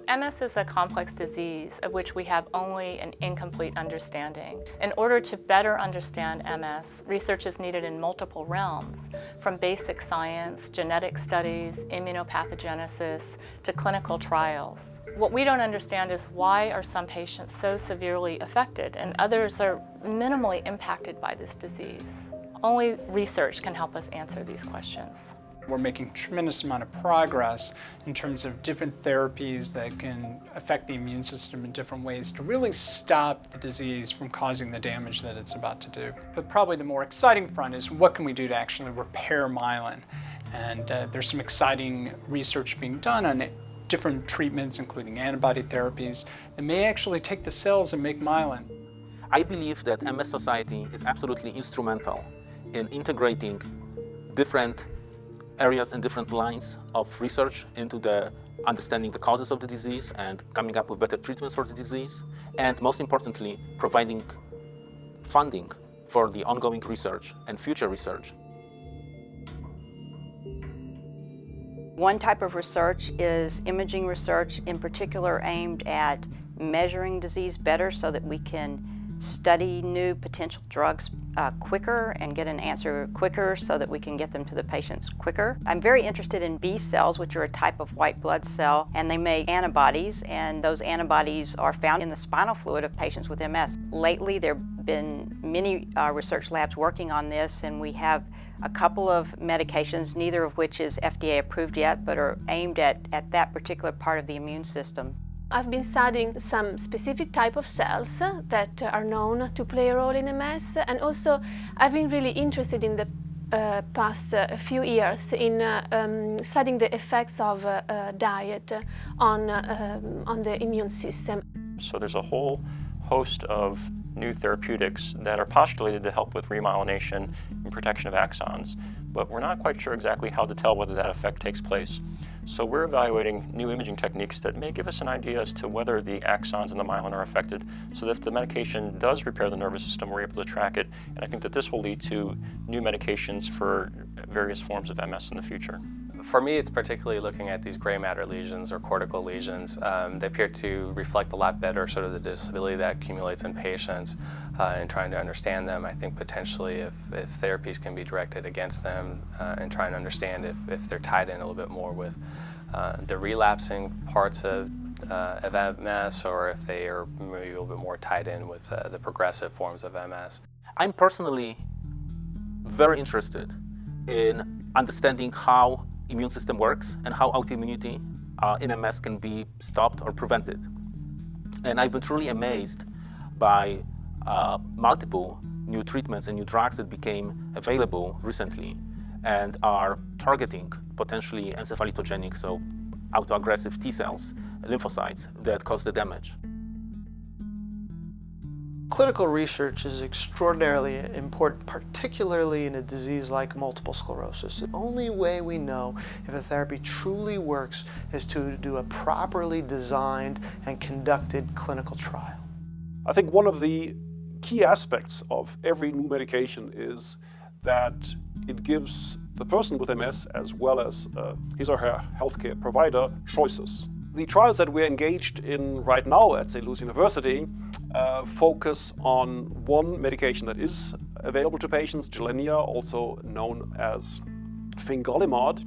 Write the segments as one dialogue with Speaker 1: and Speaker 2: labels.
Speaker 1: MS is a complex disease of which we have only an incomplete understanding. In order to better understand MS, research is needed in multiple realms, from basic science, genetic studies, immunopathogenesis, to clinical trials. What we don't understand is why are some patients so severely affected and others are minimally impacted by this disease. Only research can help us answer these questions.
Speaker 2: We're making a tremendous amount of progress in terms of different therapies that can affect the immune system in different ways to really stop the disease from causing the damage that it's about to do. But probably the more exciting front is what can we do to actually repair myelin? And there's some exciting research being done on different treatments, including antibody therapies, that may actually take the cells and make myelin.
Speaker 3: I believe that MS Society is absolutely instrumental in integrating different areas and different lines of research into the understanding the causes of the disease and coming up with better treatments for the disease, and most importantly, providing funding for the ongoing research and future research.
Speaker 4: One type of research is imaging research, in particular aimed at measuring disease better so that we can study new potential drugs quicker and get an answer quicker so that we can get them to the patients quicker. I'm very interested in B cells, which are a type of white blood cell, and they make antibodies, and those antibodies are found in the spinal fluid of patients with MS. Lately, there have been many research labs working on this, and we have a couple of medications, neither of which is FDA approved yet, but are aimed at that particular part of the immune system.
Speaker 5: I've been studying some specific type of cells that are known to play a role in MS, and also I've been really interested in the past few years in studying the effects of diet on the immune system.
Speaker 6: So there's a whole host of new therapeutics that are postulated to help with remyelination and protection of axons, but we're not quite sure exactly how to tell whether that effect takes place. So we're evaluating new imaging techniques that may give us an idea as to whether the axons and the myelin are affected, so that if the medication does repair the nervous system, we're able to track it. And I think that this will lead to new medications for various forms of MS in the future.
Speaker 7: For me, it's particularly looking at these gray matter lesions or cortical lesions. They appear to reflect a lot better sort of the disability that accumulates in patients, and trying to understand them. I think potentially if therapies can be directed against them and trying to understand if they're tied in a little bit more with the relapsing parts of MS, or if they are maybe a little bit more tied in with the progressive forms of MS.
Speaker 3: I'm personally very interested in understanding how immune system works and how autoimmunity in MS can be stopped or prevented. And I've been truly amazed by multiple new treatments and new drugs that became available recently and are targeting potentially encephalotogenic, so autoaggressive T cells, lymphocytes that cause the damage.
Speaker 8: Clinical research is extraordinarily important, particularly in a disease like multiple sclerosis. The only way we know if a therapy truly works is to do a properly designed and conducted clinical trial.
Speaker 9: I think one of the key aspects of every new medication is that it gives the person with MS, as well as his or her healthcare provider, choices. The trials that we're engaged in right now at St. Louis University focus on one medication that is available to patients, Gilenya, also known as fingolimod,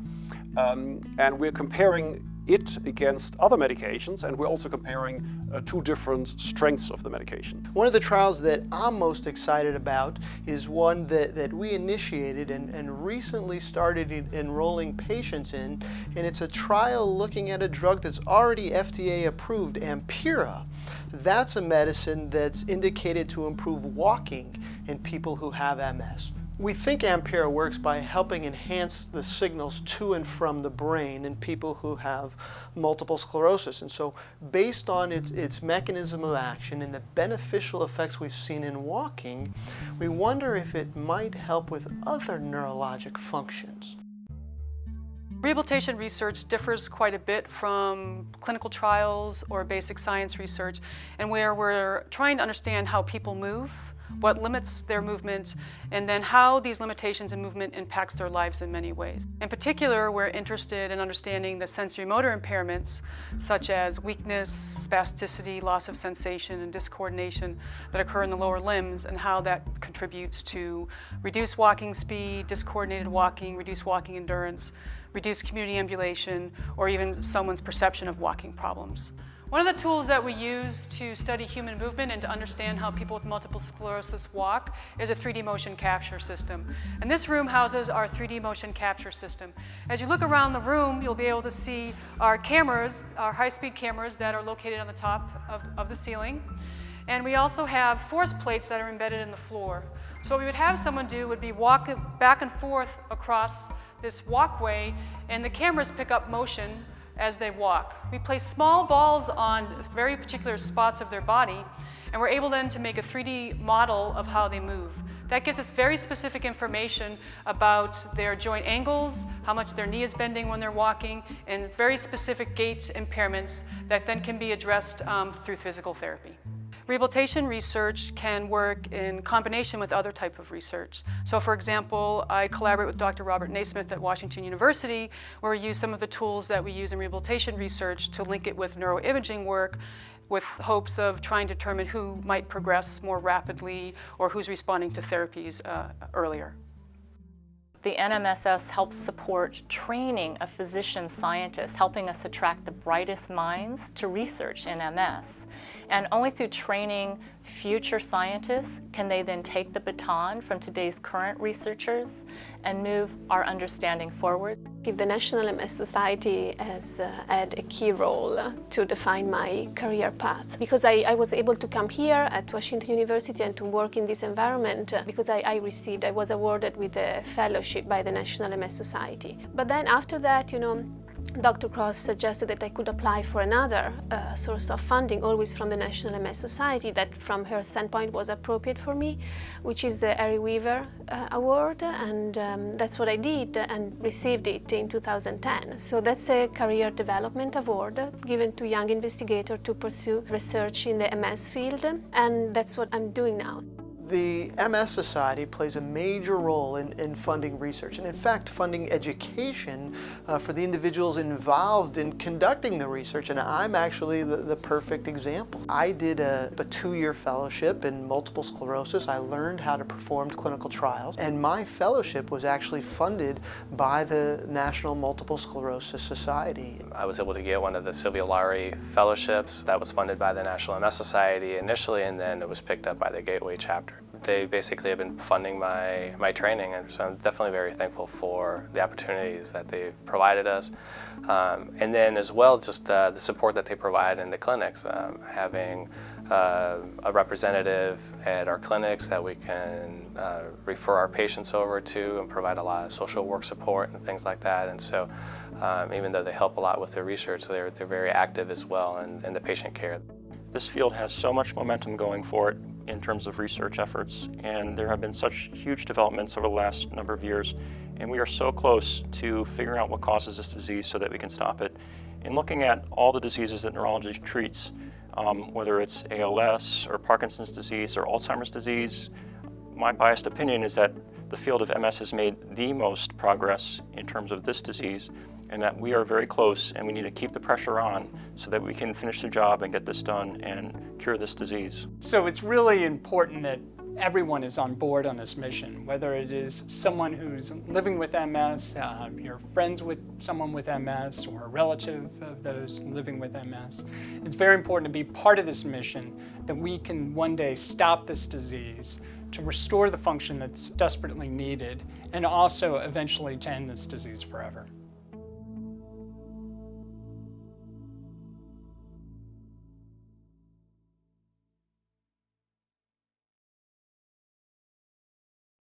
Speaker 9: and we're comparing it against other medications, and we're also comparing two different strengths of the medication.
Speaker 8: One of the trials that I'm most excited about is one that we initiated and recently started enrolling patients in, and it's a trial looking at a drug that's already FDA approved, Ampyra. That's a medicine that's indicated to improve walking in people who have MS. We think Ampyra works by helping enhance the signals to and from the brain in people who have multiple sclerosis. And so based on its mechanism of action and the beneficial effects we've seen in walking, we wonder if it might help with other neurologic functions.
Speaker 10: Rehabilitation research differs quite a bit from clinical trials or basic science research, and where we're trying to understand how people move, what limits their movement, and then how these limitations in movement impacts their lives in many ways. In particular, we're interested in understanding the sensory motor impairments, such as weakness, spasticity, loss of sensation, and discoordination that occur in the lower limbs, and how that contributes to reduced walking speed, discoordinated walking, reduced walking endurance, reduced community ambulation, or even someone's perception of walking problems. One of the tools that we use to study human movement and to understand how people with multiple sclerosis walk is a 3D motion capture system. And this room houses our 3D motion capture system. As you look around the room, you'll be able to see our cameras, our high-speed cameras that are located on the top of the ceiling. And we also have force plates that are embedded in the floor. So what we would have someone do would be walk back and forth across this walkway, and the cameras pick up motion as they walk. We place small balls on very particular spots of their body, and we're able then to make a 3D model of how they move. That gives us very specific information about their joint angles, how much their knee is bending when they're walking, and very specific gait impairments that then can be addressed through physical therapy. Rehabilitation research can work in combination with other type of research. So for example, I collaborate with Dr. Robert Naismith at Washington University, where we use some of the tools that we use in rehabilitation research to link it with neuroimaging work, with hopes of trying to determine who might progress more rapidly or who's responding to therapies earlier.
Speaker 1: The NMSS helps support training of physician scientists, helping us attract the brightest minds to research in MS. And only through training future scientists can they then take the baton from today's current researchers and move our understanding forward.
Speaker 5: The National MS Society has had a key role to define my career path, because I was able to come here at Washington University and to work in this environment because I was awarded with a fellowship by the National MS Society. But then after that, Dr. Cross suggested that I could apply for another source of funding, always from the National MS Society, that from her standpoint was appropriate for me, which is the Harry Weaver Award, and that's what I did and received it in 2010. So that's a career development award given to young investigators to pursue research in the MS field, and that's what I'm doing now.
Speaker 8: The MS Society plays a major role in funding research, and in fact funding education for the individuals involved in conducting the research, and I'm actually the perfect example. I did a 2-year fellowship in multiple sclerosis. I learned how to perform clinical trials, and my fellowship was actually funded by the National Multiple Sclerosis Society.
Speaker 7: I was able to get one of the Sylvia Lowry fellowships that was funded by the National MS Society initially, and then it was picked up by the Gateway chapter. They basically have been funding my training, and so I'm definitely very thankful for the opportunities that they've provided us. And then as well, just the support that they provide in the clinics, having a representative at our clinics that we can refer our patients over to and provide a lot of social work support and things like that. And so even though they help a lot with their research, they're very active as well in the patient care.
Speaker 6: This field has so much momentum going for it in terms of research efforts, and there have been such huge developments over the last number of years, and we are so close to figuring out what causes this disease so that we can stop it. In looking at all the diseases that neurology treats, whether it's ALS or Parkinson's disease or Alzheimer's disease, my biased opinion is that the field of MS has made the most progress in terms of this disease, and that we are very close, and we need to keep the pressure on so that we can finish the job and get this done and cure this disease.
Speaker 2: So it's really important that everyone is on board on this mission, whether it is someone who's living with MS, you're friends with someone with MS, or a relative of those living with MS. It's very important to be part of this mission, that we can one day stop this disease, to restore the function that's desperately needed, and also eventually to end this disease forever.